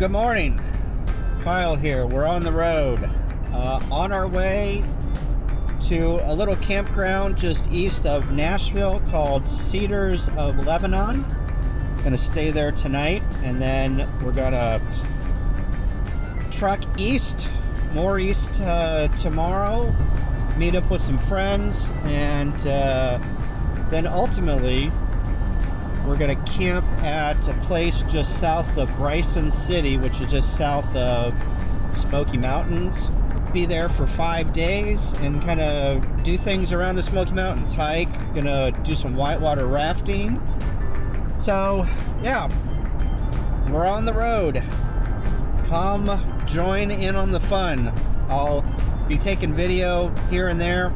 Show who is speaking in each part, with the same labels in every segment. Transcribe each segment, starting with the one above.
Speaker 1: Good morning, Kyle here. We're on the road, on our way to a little campground just east of Nashville called Cedars of Lebanon. Gonna stay there tonight, and then we're gonna truck east, more east tomorrow, meet up with some friends, and then ultimately we're gonna camp at a place just south of Bryson City, which is just south of Smoky Mountains. Be there for 5 days and kind of do things around the Smoky Mountains. Hike, gonna do some whitewater rafting. So yeah, we're on the road. Come join in on the fun. I'll be taking video here and there.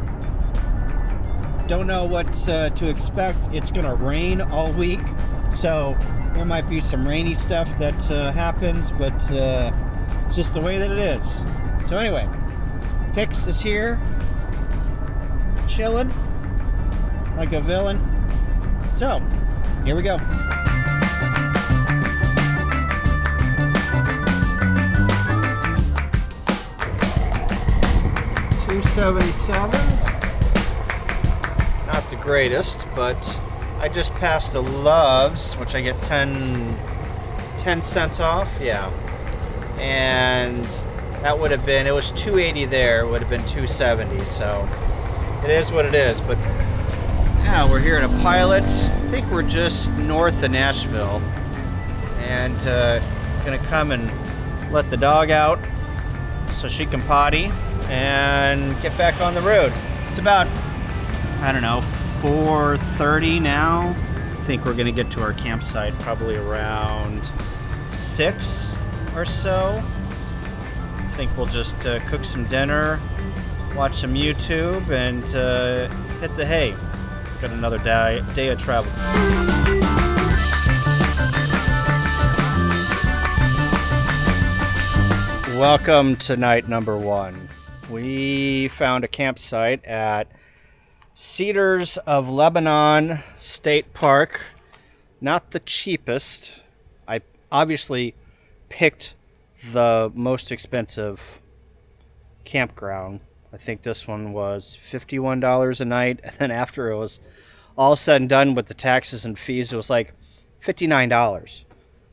Speaker 1: Don't know what to expect. It's gonna rain all week, so there might be some rainy stuff that happens, but it's just the way that it is. So anyway, Pix is here, chilling like a villain. So here we go. $277. Not the greatest, but I just passed a Love's, which I get 10 cents off, yeah. And that would have been, it was $2.80 there, it would have been $2.70, so it is what it is. But yeah, we're here in a Pilot. I think we're just north of Nashville, and gonna come and let the dog out so she can potty and get back on the road. It's about, I don't know, 4:30 now. I think we're gonna get to our campsite probably around 6 or so. I think we'll just cook some dinner, watch some YouTube, and hit the hay. Got another day of travel. Welcome to night number 1. We found a campsite at Cedars of Lebanon State Park. Not the cheapest. I obviously picked the most expensive campground. I think this one was $51 a night, and then after it was all said and done with the taxes and fees, it was like $59.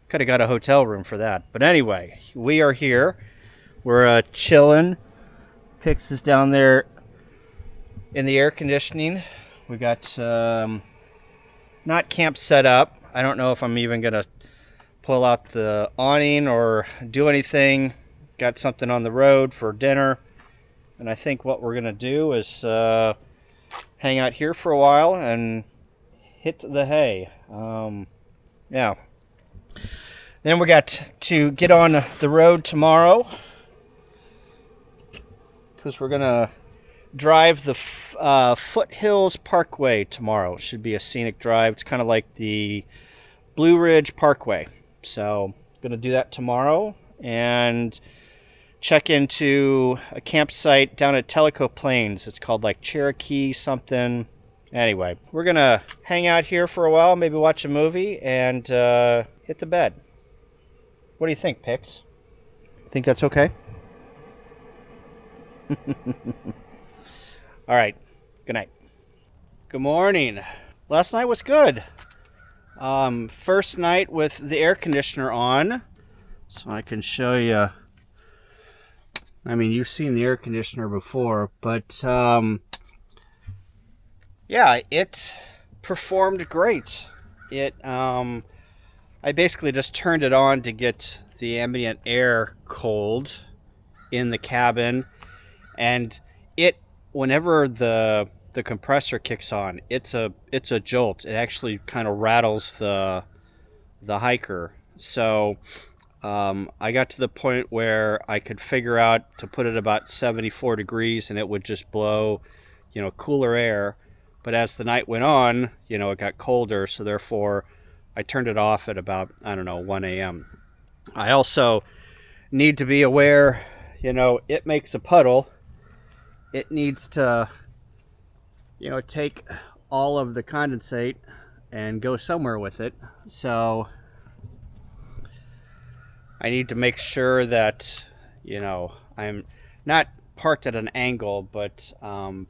Speaker 1: Could have got a hotel room for that. But anyway, we are here. We're chilling. Pix is down there in the air conditioning. We got not camp set up. I don't know if I'm even gonna pull out the awning or do anything. Got something on the road for dinner, and I think what we're gonna do is hang out here for a while and hit the hay. Yeah. Then we got to get on the road tomorrow, because we're gonna drive the Foothills Parkway tomorrow. Should be a scenic drive. It's kind of like the Blue Ridge Parkway. So gonna do that tomorrow and check into a campsite down at Tellico Plains. It's called like Cherokee something. Anyway, we're gonna hang out here for a while, maybe watch a movie, and hit the bed. What do you think, Pix? Think that's okay? All right, good night. Good morning. Last night was good. First night with the air conditioner on, so I can show you. I mean, you've seen the air conditioner before, but yeah, it performed great. I basically just turned it on to get the ambient air cold in the cabin, and whenever the compressor kicks on, it's a jolt. It actually kind of rattles the hiker. So I got to the point where I could figure out to put it about 74 degrees and it would just blow, cooler air. But as the night went on, it got colder, so therefore I turned it off at about, 1 a.m. I also need to be aware, it makes a puddle. It needs to, take all of the condensate and go somewhere with it. So I need to make sure that, you know, I'm not parked at an angle, but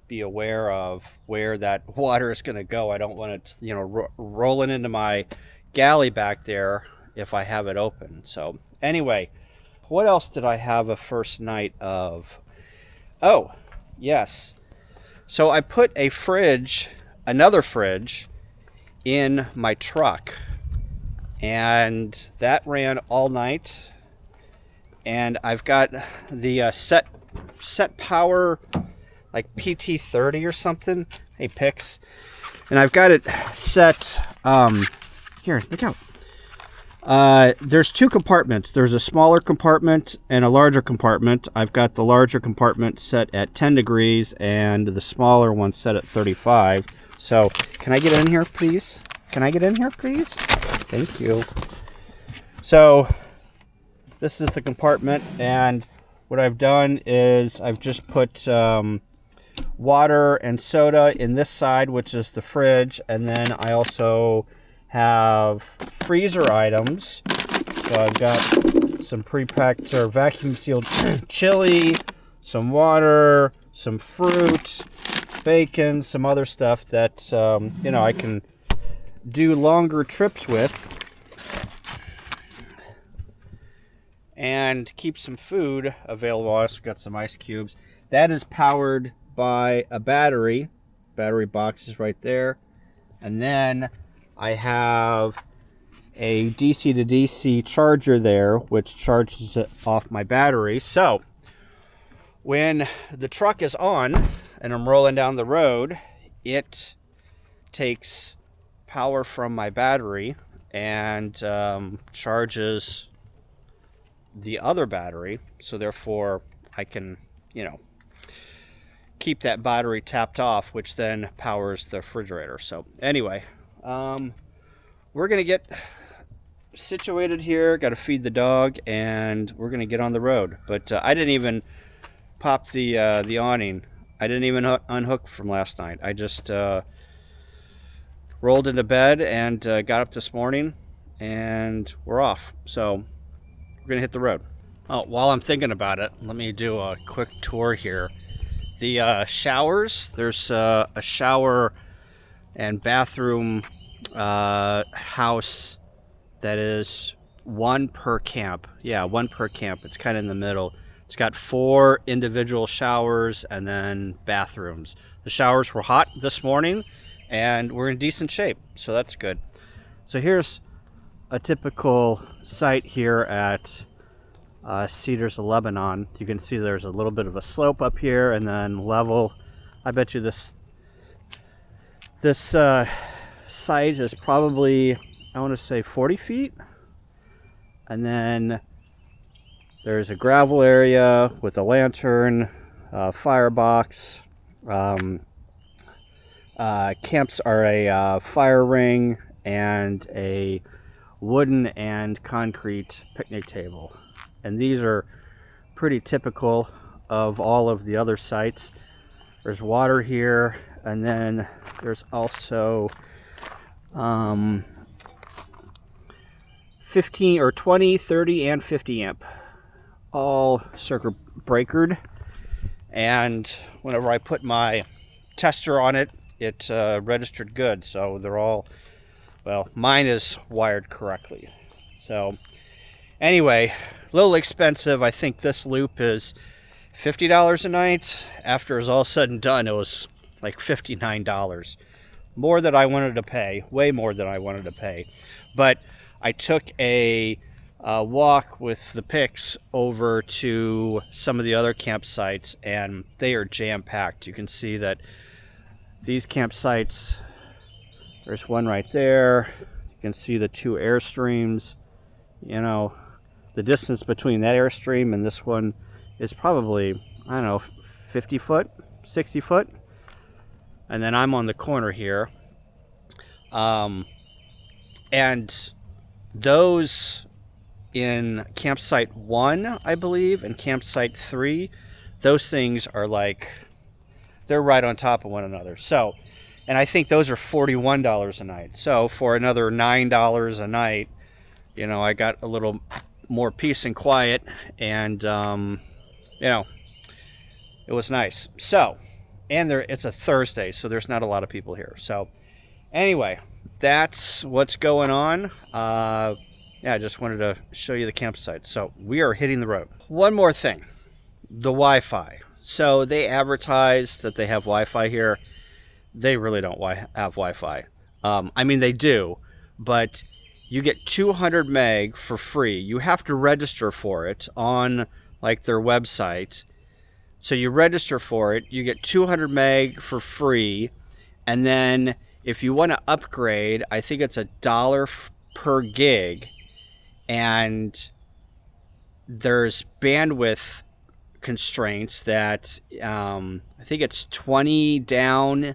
Speaker 1: be aware of where that water is going to go. I don't want it, you know, rolling into my galley back there if I have it open. So anyway, what else did I have a first night of? Oh, yes. So I put a fridge, another fridge, in my truck, and that ran all night. And I've got the set power, like PT30 or something. Hey, Pix. And I've got it set, here, look out. There's two compartments. There's a smaller compartment and a larger compartment. I've got the larger compartment set at 10 degrees and the smaller one set at 35. So, can I get in here, please? Can I get in here, please? Thank you. So, this is the compartment, and what I've done is I've just put water and soda in this side, which is the fridge, and then I also have freezer items. So I've got some pre-packed or vacuum sealed chili, some water, some fruit, bacon, some other stuff that you know, I can do longer trips with, and keep some food available. I also got some ice cubes. That is powered by a battery. Battery box is right there. And then I have a DC to DC charger there, which charges it off my battery. So when the truck is on and I'm rolling down the road, it takes power from my battery and charges the other battery. So therefore I can, you know, keep that battery tapped off, which then powers the refrigerator. So anyway, we're gonna get situated here, got to feed the dog, and we're gonna get on the road. But I didn't even pop the awning. I didn't even unhook from last night. I just rolled into bed and got up this morning, and we're off. So we're gonna hit the road. Oh, while I'm thinking about it, let me do a quick tour here. The showers, there's a shower and bathroom house that is one per camp. Yeah, one per camp. It's kind of in the middle. It's got 4 individual showers and then bathrooms. The showers were hot this morning and we're in decent shape, so that's good. So here's a typical site here at Cedars of Lebanon. You can see there's a little bit of a slope up here and then level. I bet you this site is probably, I want to say 40 feet. And then there's a gravel area with a lantern, firebox. Camps are a fire ring and a wooden and concrete picnic table. And these are pretty typical of all of the other sites. There's water here, and then there's also 15 or 20, 30, and 50 amp, all circuit breakered. And whenever I put my tester on it, it registered good. So they're all, well, mine is wired correctly. So anyway, a little expensive. I think this loop is $50 a night. After it's all said and done, it was like $59. More than I wanted to pay, way more than I wanted to pay. But I took a walk with the Pix over to some of the other campsites, and they are jam-packed. You can see that these campsites, there's one right there. You can see the 2 airstreams. You know, the distance between that airstream and this one is probably, I don't know, 50 foot, 60 foot. And then I'm on the corner here. And those in campsite 1, I believe, and campsite 3, those things are like, they're right on top of one another. So, and I think those are $41 a night. So for another $9 a night, you know, I got a little more peace and quiet, and you know, it was nice. So, and it's a Thursday, so there's not a lot of people here. So anyway, that's what's going on. Yeah, I just wanted to show you the campsite. So we are hitting the road. One more thing, the Wi-Fi. So they advertise that they have Wi-Fi here. They really don't have Wi-Fi. I mean, they do, but you get 200 meg for free. You have to register for it on like their website. So you register for it, you get 200 meg for free, and then if you want to upgrade, I think it's $1 per gig, and there's bandwidth constraints that I think it's 20 down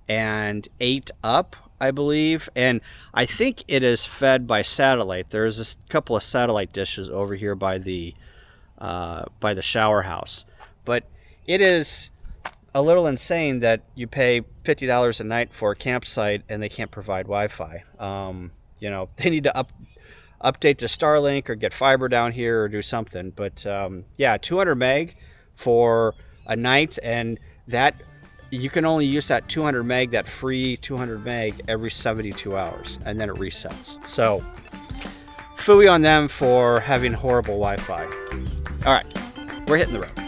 Speaker 1: and 8 up, I believe, and I think it is fed by satellite. There's a couple of satellite dishes over here by the shower house, but it is a little insane that you pay $50 a night for a campsite and they can't provide Wi-Fi. You know, they need to update to Starlink or get fiber down here or do something. But yeah, 200 meg for a night, and that you can only use that 200 meg, that free 200 meg, every 72 hours, and then it resets. So phooey on them for having horrible Wi-Fi. All right, we're hitting the road.